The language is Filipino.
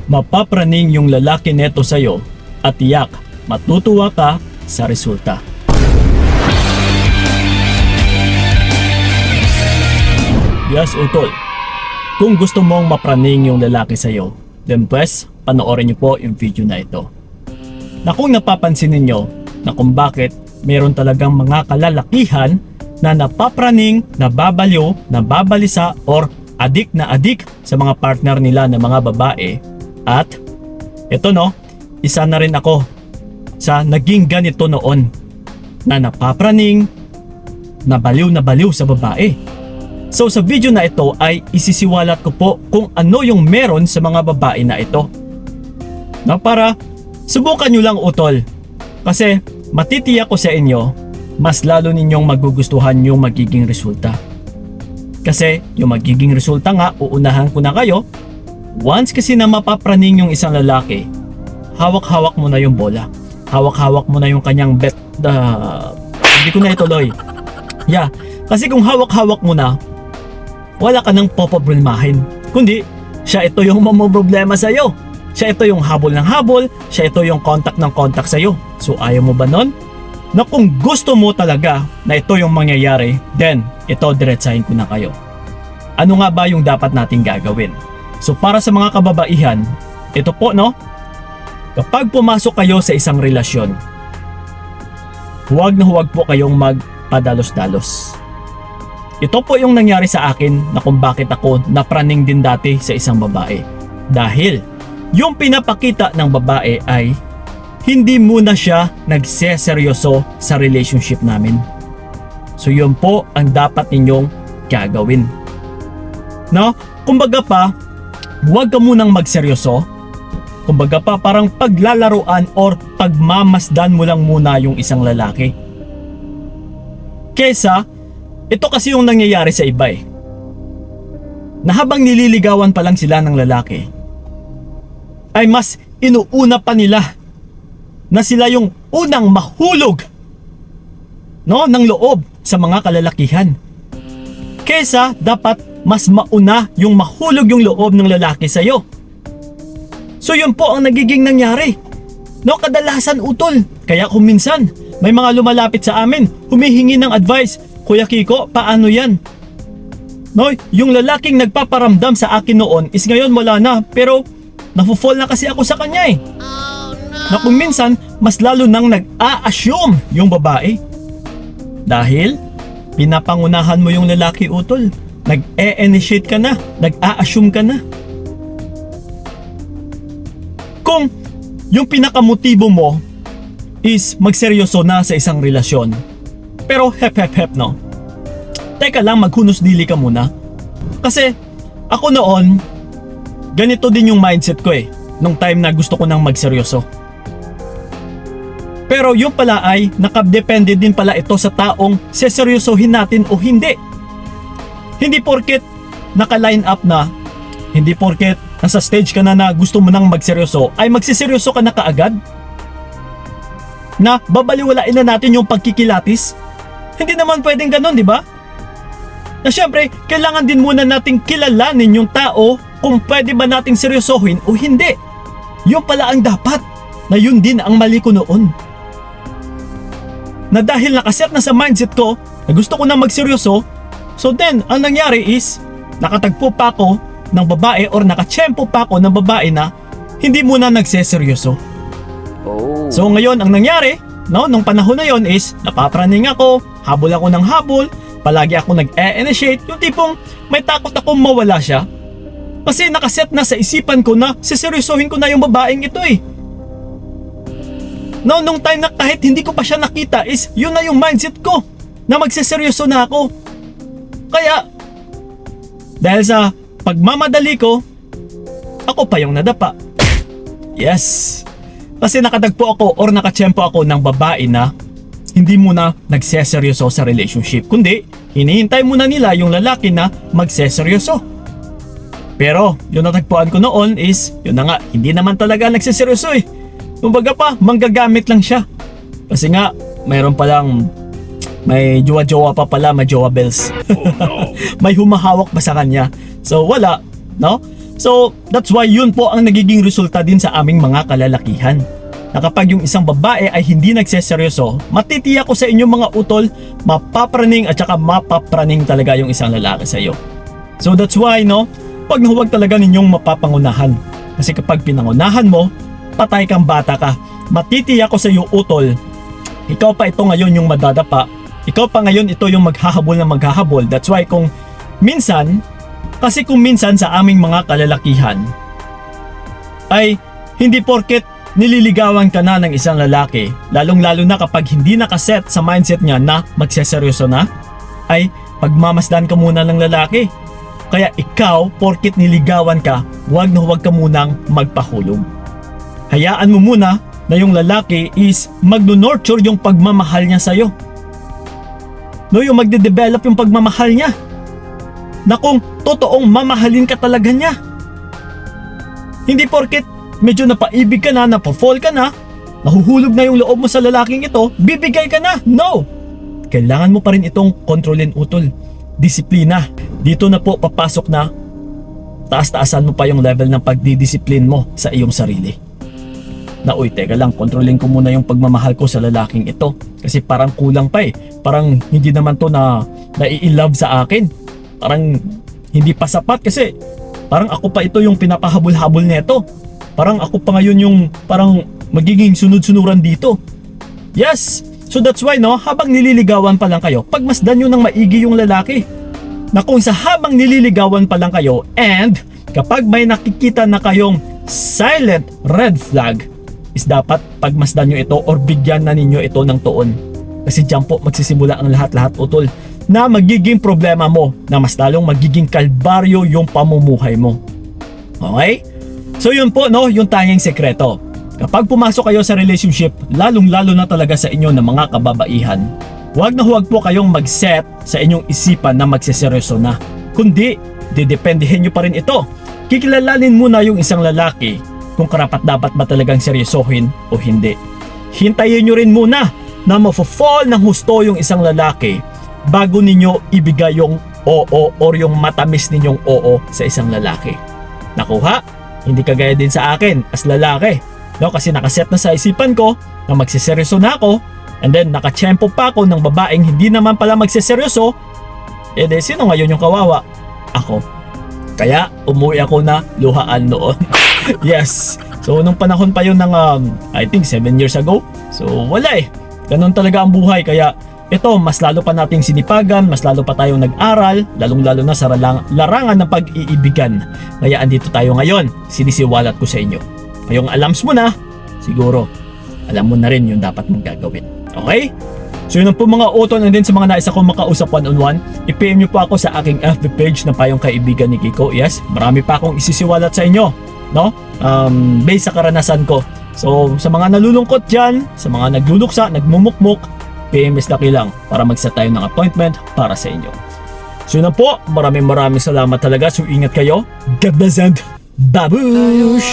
mapapraning yung lalaki neto sa'yo at tiyak matutuwa ka sa resulta. Yes, utol. Kung gusto mong mapraning yung lalaki sa'yo, then pues, panoorin niyo po yung video na ito. Na kung napapansin ninyo na kung bakit meron talagang mga kalalakihan na napapraning, nababaliw, nababalisa, or adik na adik sa mga partner nila na mga babae. At ito no, isa na rin ako sa naging ganito noon na napapraning, nabaliw sa babae. So sa video na ito ay isisiwalat ko po kung ano yung meron sa mga babae na ito. Na para subukan nyo lang utol. Kasi matitiyak ko sa inyo, mas lalo ninyong magugustuhan yung magiging resulta. Kasi yung magiging resulta nga, uunahan ko na kayo. Once kasi na mapapraning yung isang lalaki, hawak-hawak mo na yung bola. Hawak-hawak mo na yung kanyang bet. Hindi ko na ituloy. Yeah, kasi kung hawak-hawak mo na, wala ka nang poproblemahin. Kundi, siya ito yung problema sa'yo. Siya ito yung habol ng habol. Siya ito yung contact ng contact sa'yo. So ayaw mo ba nun? Na kung gusto mo talaga na ito yung mangyayari, then ito diretsahin ko na kayo. Ano nga ba yung dapat nating gagawin? So para sa mga kababaihan, ito po no, kapag pumasok kayo sa isang relasyon, huwag na huwag po kayong magpadalos-dalos. Ito po yung nangyari sa akin na kung bakit ako napraning din dati sa isang babae. Dahil yung pinapakita ng babae ay hindi muna siya nagseseryoso sa relationship namin. So yun po ang dapat ninyong gagawin. No? Kumbaga pa, huwag ka munang magseryoso. Kumbaga pa, parang paglalaruan or pagmamasdan mo lang muna yung isang lalaki. Kesa, ito kasi yung nangyayari sa iba eh. Na habang nililigawan pa lang sila ng lalaki, ay mas inuuna pa nila na sila yung unang mahulog no, ng loob sa mga kalalakihan. Kesa dapat mas mauna yung mahulog yung loob ng lalaki sa'yo. So yun po ang nagiging nangyari. No, kadalasan utol. Kaya kung minsan may mga lumalapit sa amin, humihingi ng advice, Kuya Kiko, paano yan? No, yung lalaking nagpaparamdam sa akin noon is ngayon wala na, pero nafo-fall na kasi ako sa kanya eh. Na kung minsan, mas lalo nang nag-a-assume yung babae. Dahil, pinapangunahan mo yung lalaki utol. Nag-e-initiate ka na, nag-a-assume ka na. Kung yung pinakamotibo mo is magseryoso na sa isang relasyon, pero hep no. Teka lang, maghunos dili ka muna. Kasi, ako noon, ganito din yung mindset ko eh, nung time na gusto ko nang magseryoso. Pero yung pala ay nakadepende din pala ito sa taong seseryosohin natin o hindi. Hindi porket naka-line up na, hindi porket nasa stage ka na na gusto mo nang magseryoso, ay magsiseryoso ka na kaagad? Na babaliwalain na natin yung pagkikilatis? Hindi naman pwedeng ganun, di ba? Na syempre, kailangan din muna nating kilalanin yung tao kung pwede ba nating seryosohin o hindi. Yung pala ang dapat, na yun din ang mali ko noon. Na dahil nakaset na sa mindset ko na gusto ko na magseryoso, so then ang nangyari is nakatagpo pa ako ng babae or nakatsyempo pa ako ng babae na hindi muna nagseseryoso. So ngayon ang nangyari, no, nung panahon na yon is napapraning ako, habol ako ng habol, palagi ako nag-e-initiate, yung tipong may takot akong mawala siya. Kasi nakaset na sa isipan ko na seseryosohin ko na yung babaeng ito eh. No, nung time na kahit hindi ko pa siya nakita is yun na yung mindset ko na magseseryoso na ako. Kaya dahil sa pagmamadali ko, ako pa yung nadapa. Yes. Kasi nakatagpo ako or nakatsyempo ako ng babae na hindi muna nagseseryoso sa relationship, kundi hinihintay muna nila yung lalaki na magseseryoso. Pero yung natagpuan ko noon is yun na nga, hindi naman talaga nagseseryoso eh. Kumbaga pa, manggagamit lang siya. Kasi nga, mayroon palang may jowa-jowa pa pala, may jowa bells. May humahawak pa sa kanya. So wala, no? So, that's why yun po ang nagiging resulta din sa aming mga kalalakihan. Na kapag yung isang babae ay hindi nagseseryoso, matitiyak ko sa inyo mga utol, mapapraning at saka mapapraning talaga yung isang lalaki sa iyo. So that's why, no, wag na huwag talaga ninyong mapapangunahan. Kasi kapag pinangunahan mo, patay kang bata ka. Matitiyak ko sa iyo utol, ikaw pa ito ngayon yung madadapa. Ikaw pa ngayon ito yung maghahabol na maghahabol. That's why kung minsan sa aming mga kalalakihan ay hindi porket nililigawan ka na ng isang lalaki, lalong-lalo na kapag hindi nakaset sa mindset niya na magseseryoso na, ay pagmamasdan ka muna ng lalaki. Kaya ikaw, porket niligawan ka, huwag na huwag ka munang magpahulog. Hayaan mo muna na yung lalaki is magno-nurture yung pagmamahal niya sa'yo. No, yung magde-develop yung pagmamahal niya. Na kung totoong mamahalin ka talaga niya. Hindi porket medyo napaibig ka na, napafall ka na, nahuhulog na yung loob mo sa lalaking ito, bibigay ka na. No! Kailangan mo pa rin itong kontrolin utol. Disiplina. Dito na po papasok na taas-taasan mo pa yung level ng pagdidisiplin mo sa iyong sarili. Na uy, teka lang, kontrolin ko muna yung pagmamahal ko sa lalaking ito. Kasi parang kulang pa eh. Parang hindi naman to na nai-love sa akin. Parang hindi pa sapat kasi parang ako pa ito yung pinapahabol-habol nito. Parang ako pa ngayon yung parang magiging sunod-sunuran dito. Yes! So that's why, no, habang nililigawan pa lang kayo, pagmasdan nyo ng maigi yung lalaki. Na kung sa habang nililigawan pa lang kayo and kapag may nakikita na kayong silent red flag, is dapat pagmasdan nyo ito or bigyan na ninyo ito ng tuon. Kasi dyan po magsisimula ang lahat-lahat utol na magiging problema mo, na mas lalong magiging kalbaryo yung pamumuhay mo. Okay? So yun po, no, yung tanging sekreto. Kapag pumasok kayo sa relationship, lalong-lalo na talaga sa inyo ng mga kababaihan, huwag na huwag po kayong mag-set sa inyong isipan na magseseryoso na. Kundi, didependihin nyo pa rin ito. Kikilalanin muna yung isang lalaki kung karapat-dapat ba talagang seryosohin o hindi. Hintayin nyo rin muna na mafo-fall ng husto yung isang lalaki bago ninyo ibigay yung oo or yung matamis ninyong oo sa isang lalaki. Nakuha? Hindi kagaya din sa akin as lalaki. No, kasi nakaset na sa isipan ko na magseseryoso na ako, and then nakatsyempo pa ako ng babaeng hindi naman pala magseseryoso. Eh de, sino ngayon yung kawawa? Ako. Kaya umuwi ako na luhaan noon. Yes. So nung panahon pa yun ng I think 7 years ago. So wala eh. Ganun talaga ang buhay. Kaya ito, mas lalo pa nating sinipagan, mas lalo pa tayong nag-aral, lalong-lalo na sa larangan ng pag-iibigan. Kaya andito tayo ngayon, sinisiwalat ko sa inyo. Ngayong alams mo na, siguro, alam mo na rin yung dapat mong gagawin. Okay? So yun po mga utol, and din sa mga nais akong makausap one-on-one, i-PM nyo po ako sa aking FB page na Payong Kaibigan ni Kiko. Yes, marami pa akong isisiwalat sa inyo, no? Based sa karanasan ko. So sa mga nalulungkot dyan, sa mga nagluluksa, nagmumukmuk, PMS Lucky lang para mag-set tayo ng appointment para sa inyo. So yun na po, maraming salamat talaga. So ingat kayo. God bless and babush!